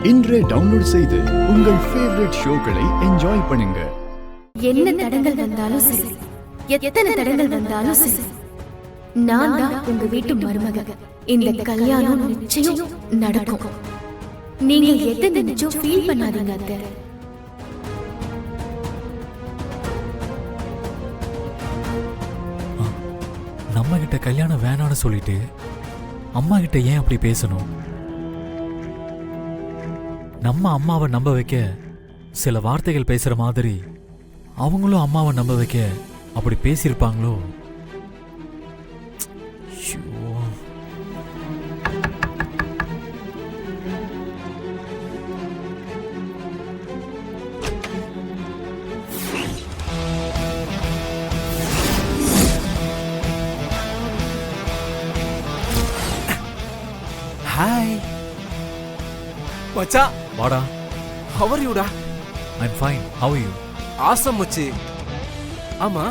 இன்றே டவுன்லோட் செய்து உங்கள் ஃபேவரட் ஷோக்களை என்ஜாய் பண்ணுங்க. என்ன தடங்கள் வந்தாலும் சரி, எத்தனை தடங்கள் வந்தாலும் சரி, நான் தான் உங்க வீட்டு மருமக. இந்த கல்யாணம் நிச்சயம் நடக்கும். நீங்க எதை நினைச்சும் ஃபீல் பண்ணாதீங்க அத்தை. நம்ம கிட்ட கல்யாணம் வேணான்னு சொல்லிட்டு அம்மா கிட்ட ஏன் அப்படி பேசணும்? நம்ம அம்மாவை நம்ப வைக்க சில வார்த்தைகள் பேசுற மாதிரி அவங்களும் அம்மாவை நம்ப வைக்க அப்படி பேசியிருப்பாங்களோ? ஹாய் மச்சா. வாடா. how are you டா? I'm fine. How are you? Awesome மச்சி. ஆமா,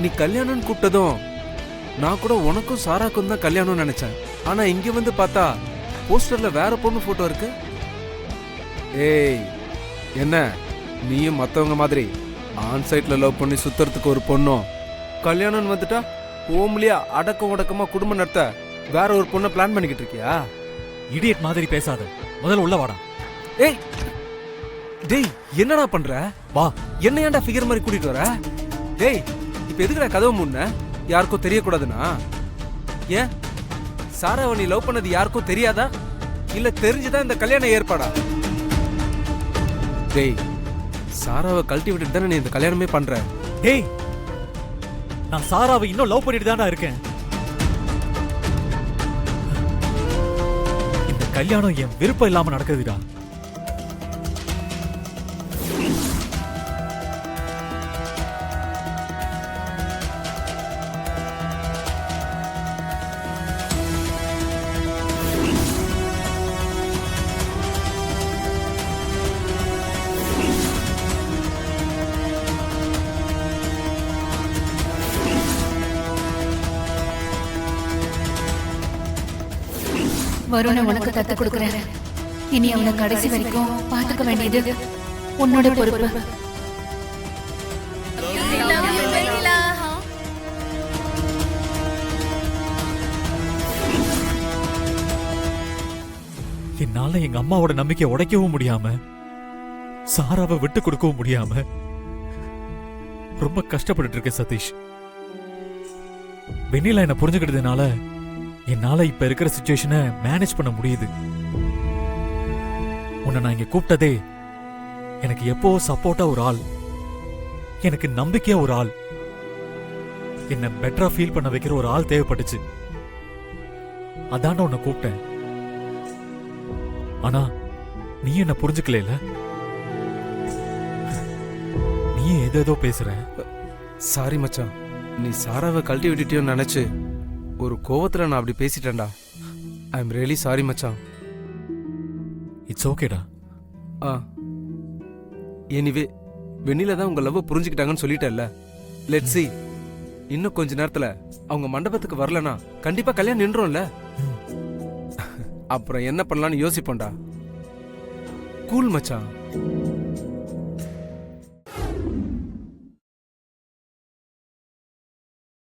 நீ கல்யாணம்னு கூப்பிட்டதும் நான் கூட உனக்கும் சாராக்கும் தான் கல்யாணம்னு நினைச்சேன். ஆனா இங்க வந்து பார்த்தா போஸ்டர்ல வேற பொண்ணு போட்டோ இருக்கு. ஏய், என்ன நீயும் மத்தவங்க மாதிரி ஆன் சைட்ல லவ் பண்ணி சுத்துறதுக்கு ஒரு பொண்ணும், கல்யாணம்னு வந்துட்டா ஹோம்லியா அடக்கம் உடக்கமா குடும்பம் நடத்த வேற ஒரு பொண்ணை பிளான் பண்ணிக்கிட்டு இருக்கியா? இடியட் மாதிரி பேசாத. முதல்ல உள்ள வாடா. ஏய் டேய், என்னடா பண்ற? வா. என்ன ஏன்டா ஃபிகர் மாதிரி கூட்டிட்டு வர? டேய், இப்ப எதுக்குடா கதவு மூடுன? யாருக்கும் தெரியக்கூடாதுன்னா? ஏன் சாராவை நீ லவ் பண்ணது யாருக்கும் தெரியாதா? இல்ல தெரிஞ்சுதான் இந்த கல்யாணம் ஏற்பாடா? டேய், சாராவை கழட்டி விட்டுட்டு தானே நீ இந்த கல்யாணமே பண்ற. டேய், நான் சாராவை இன்னும் லவ் பண்ணிட்டு தான்டா இருக்கேன். இந்த கல்யாணம் என் விருப்பம் இல்லாம நடக்குதுடா. வருண உனக்கு கத்து கொடுக்குறேன். இனி அவனை கடைசி வரைக்கும் பார்த்துக்க வேண்டியது உன்னோட பொறுப்பு. என்னால எங்க அம்மாவோட நம்பிக்கை உடைக்கவும் முடியாம, சாராவை விட்டு கொடுக்கவும் முடியாம ரொம்ப கஷ்டப்பட்டு இருக்கேன் சதீஷ். வெண்ணிலா என்ன புரிஞ்சுக்கிட்டதுனால என்னால இப்ப இருக்கிற சிச்சுவேஷனை மேனேஜ் பண்ண முடியுது. உன்னை நான் இங்க கூப்பிட்டதே எனக்கு எப்போ சப்போர்ட்டா ஒரு ஆள், எனக்கு நம்பிக்கையா ஒரு ஆள், என்ன பெட்டரா ஃபீல் பண்ண வைக்கிற ஒரு ஆள் தேவைப்பட்டுச்சு. அதான உன்னை கூப்பிட்டேன். ஆனா நீ என்ன புரிஞ்சுக்கல. நீ ஏதேதோ பேசுற. சாரி மச்சான், நீ சாராவை கழட்டி விட்டுட்டியோன்னு நினைச்சு ஒரு கோவத்துல நான் அப்படி பேசிட்டேன்டா. ஐ எம் ரியலி சாரி மச்சான். இட்ஸ் ஓகேடா. எனிவே, வெண்ணில தான் உங்க லவ் புரிஞ்சுக்கிட்டாங்கன்னு சொல்லிட்டேல்ல. Let's see. இன்னும் கொஞ்ச நேரத்துல அவங்க மண்டபத்துக்கு வரலனா கண்டிப்பா கல்யாணம் நின்றோம்ல. அப்புறம் என்ன பண்ணலாம்னு யோசிப்போம்டா. கூல் மச்சான்.